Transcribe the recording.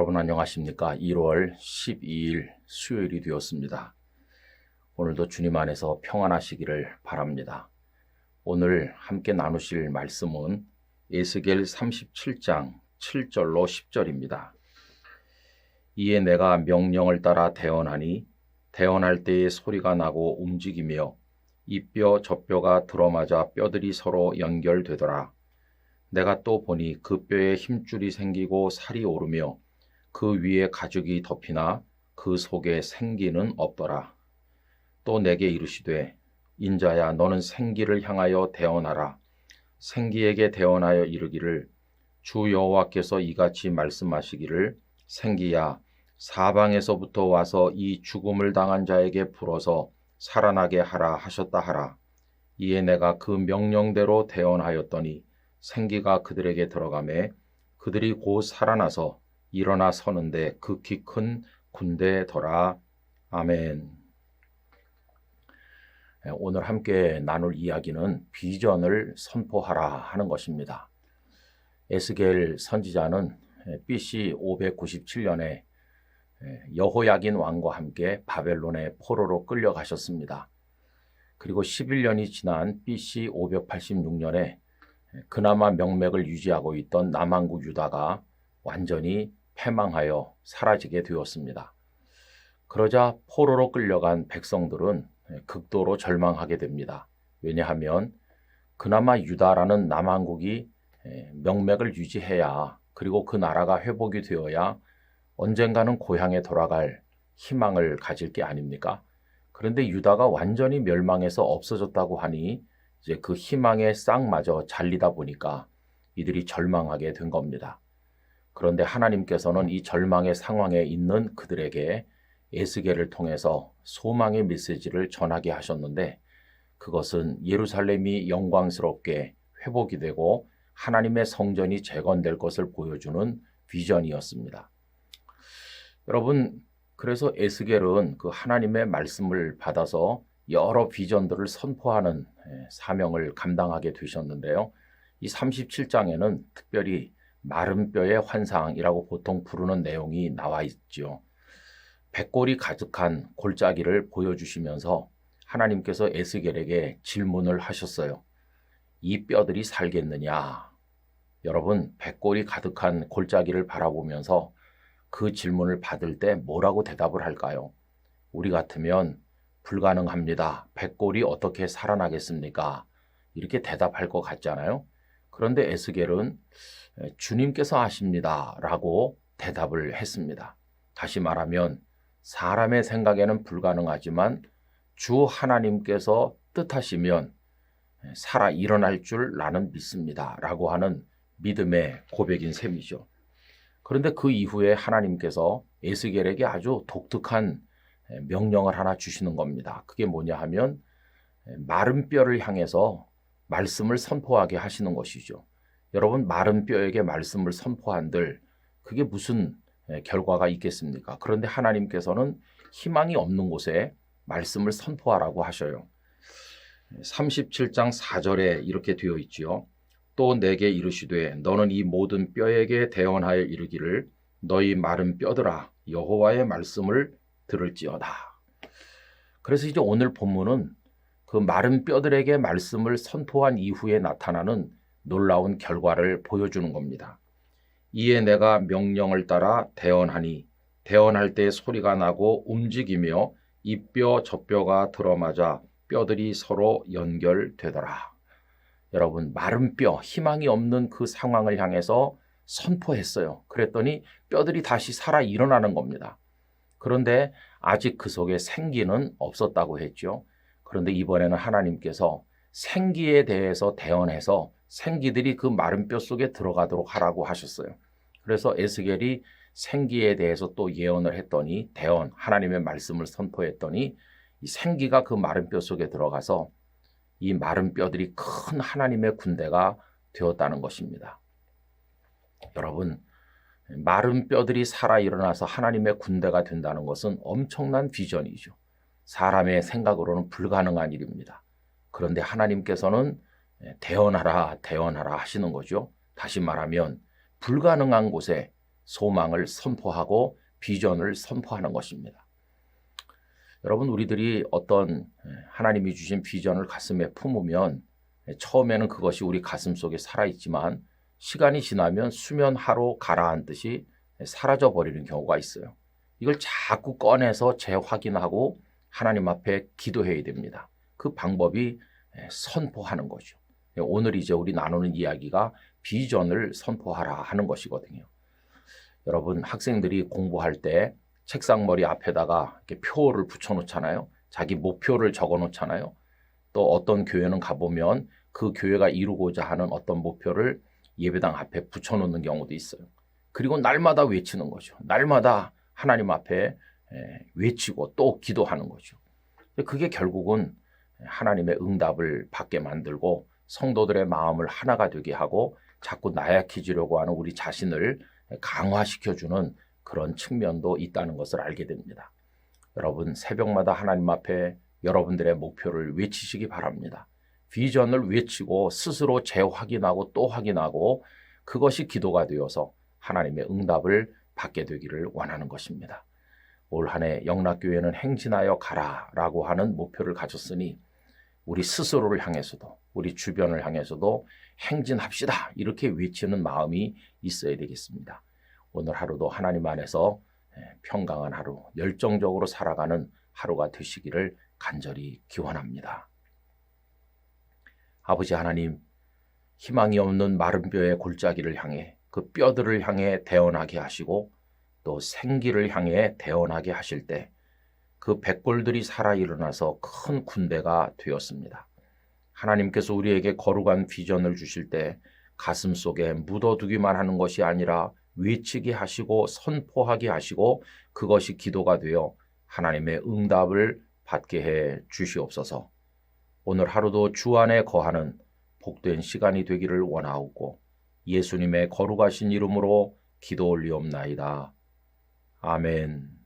여러분 안녕하십니까? 1월 12일 수요일이 되었습니다. 오늘도 주님 안에서 평안하시기를 바랍니다. 오늘 함께 나누실 말씀은 에스겔 37장 7절로 10절입니다. 이에 내가 명령을 따라 대언하니 대언할 때에 소리가 나고 움직이며 이 뼈 저 뼈가 들어맞아 뼈들이 서로 연결되더라. 내가 또 보니 그 뼈에 힘줄이 생기고 살이 오르며 그 위에 가죽이 덮이나 그 속에 생기는 없더라. 또 내게 이르시되 인자야 너는 생기를 향하여 대언하라. 생기에게 대언하여 이르기를 주 여호와께서 이같이 말씀하시기를 생기야 사방에서부터 와서 이 죽음을 당한 자에게 불어서 살아나게 하라 하셨다 하라. 이에 내가 그 명령대로 대언하였더니 생기가 그들에게 들어가매 그들이 곧 살아나서 일어나 서는데 극히 큰 군대더라. 아멘. 오늘 함께 나눌 이야기는 비전을 선포하라 하는 것입니다. 에스겔 선지자는 BC 597년에 여호야긴 왕과 함께 바벨론의 포로로 끌려가셨습니다. 그리고 11년이 지난 BC 586년에 그나마 명맥을 유지하고 있던 남왕국 유다가 완전히 패망하여 사라지게 되었습니다. 그러자 포로로 끌려간 백성들은 극도로 절망하게 됩니다. 왜냐하면 그나마 유다라는 남왕국이 명맥을 유지해야 그리고 그 나라가 회복이 되어야 언젠가는 고향에 돌아갈 희망을 가질 게 아닙니까? 그런데 유다가 완전히 멸망해서 없어졌다고 하니 이제 그 희망의 싹마저 잘리다 보니까 이들이 절망하게 된 겁니다. 그런데 하나님께서는 이 절망의 상황에 있는 그들에게 에스겔을 통해서 소망의 메시지를 전하게 하셨는데 그것은 예루살렘이 영광스럽게 회복이 되고 하나님의 성전이 재건될 것을 보여주는 비전이었습니다. 여러분, 그래서 에스겔은 그 하나님의 말씀을 받아서 여러 비전들을 선포하는 사명을 감당하게 되셨는데요. 이 37장에는 특별히 마른 뼈의 환상이라고 보통 부르는 내용이 나와 있죠. 백골이 가득한 골짜기를 보여주시면서 하나님께서 에스겔에게 질문을 하셨어요. 이 뼈들이 살겠느냐? 여러분, 백골이 가득한 골짜기를 바라보면서 그 질문을 받을 때 뭐라고 대답을 할까요? 우리 같으면 불가능합니다. 백골이 어떻게 살아나겠습니까? 이렇게 대답할 것 같잖아요. 그런데 에스겔은 주님께서 아십니다 라고 대답을 했습니다. 다시 말하면 사람의 생각에는 불가능하지만 주 하나님께서 뜻하시면 살아 일어날 줄 나는 믿습니다 라고 하는 믿음의 고백인 셈이죠. 그런데 그 이후에 하나님께서 에스겔에게 아주 독특한 명령을 하나 주시는 겁니다. 그게 뭐냐 하면 마른 뼈를 향해서 말씀을 선포하게 하시는 것이죠. 여러분, 마른 뼈에게 말씀을 선포한들 그게 무슨 결과가 있겠습니까? 그런데 하나님께서는 희망이 없는 곳에 말씀을 선포하라고 하셔요. 37장 4절에 이렇게 되어 있지요. 또 내게 이르시되 너는 이 모든 뼈에게 대언하여 이르기를 너희 마른 뼈들아 여호와의 말씀을 들을지어다. 그래서 이제 오늘 본문은 그 마른 뼈들에게 말씀을 선포한 이후에 나타나는 놀라운 결과를 보여주는 겁니다. 이에 내가 명령을 따라 대언하니 대언할 때 소리가 나고 움직이며 이 뼈 저 뼈가 들어맞아 뼈들이 서로 연결되더라. 여러분, 마른 뼈, 희망이 없는 그 상황을 향해서 선포했어요. 그랬더니 뼈들이 다시 살아 일어나는 겁니다. 그런데 아직 그 속에 생기는 없었다고 했죠. 그런데 이번에는 하나님께서 생기에 대해서 대언해서 생기들이 그 마른 뼈 속에 들어가도록 하라고 하셨어요. 그래서 에스겔이 생기에 대해서 또 예언을 했더니 대언, 하나님의 말씀을 선포했더니 이 생기가 그 마른 뼈 속에 들어가서 이 마른 뼈들이 큰 하나님의 군대가 되었다는 것입니다. 여러분, 마른 뼈들이 살아 일어나서 하나님의 군대가 된다는 것은 엄청난 비전이죠. 사람의 생각으로는 불가능한 일입니다. 그런데 하나님께서는 대언하라 하시는 거죠. 다시 말하면 불가능한 곳에 소망을 선포하고 비전을 선포하는 것입니다. 여러분, 우리들이 어떤 하나님이 주신 비전을 가슴에 품으면 처음에는 그것이 우리 가슴 속에 살아있지만 시간이 지나면 수면하로 가라앉듯이 사라져 버리는 경우가 있어요. 이걸 자꾸 꺼내서 재확인하고 하나님 앞에 기도해야 됩니다. 그 방법이 선포하는 거죠. 오늘 이제 우리 나누는 이야기가 비전을 선포하라 하는 것이거든요. 여러분, 학생들이 공부할 때 책상머리 앞에다가 이렇게 표를 붙여놓잖아요. 자기 목표를 적어놓잖아요. 또 어떤 교회는 가보면 그 교회가 이루고자 하는 어떤 목표를 예배당 앞에 붙여놓는 경우도 있어요. 그리고 날마다 외치는 거죠. 날마다 하나님 앞에 외치고 또 기도하는 거죠. 그게 결국은 하나님의 응답을 받게 만들고 성도들의 마음을 하나가 되게 하고 자꾸 나약해지려고 하는 우리 자신을 강화시켜주는 그런 측면도 있다는 것을 알게 됩니다. 여러분, 새벽마다 하나님 앞에 여러분들의 목표를 외치시기 바랍니다. 비전을 외치고 스스로 재확인하고 또 확인하고 그것이 기도가 되어서 하나님의 응답을 받게 되기를 원하는 것입니다. 올 한 해 영락교회는 행진하여 가라라고 하는 목표를 가졌으니 우리 스스로를 향해서도 우리 주변을 향해서도 행진합시다 이렇게 외치는 마음이 있어야 되겠습니다. 오늘 하루도 하나님 안에서 평강한 하루, 열정적으로 살아가는 하루가 되시기를 간절히 기원합니다. 아버지 하나님, 희망이 없는 마른 뼈의 골짜기를 향해 그 뼈들을 향해 대언하게 하시고 또 생기를 향해 대언하게 하실 때 그 백골들이 살아 일어나서 큰 군대가 되었습니다. 하나님께서 우리에게 거룩한 비전을 주실 때 가슴 속에 묻어두기만 하는 것이 아니라 외치게 하시고 선포하게 하시고 그것이 기도가 되어 하나님의 응답을 받게 해 주시옵소서. 오늘 하루도 주 안에 거하는 복된 시간이 되기를 원하옵고 예수님의 거룩하신 이름으로 기도 올리옵나이다. 아멘.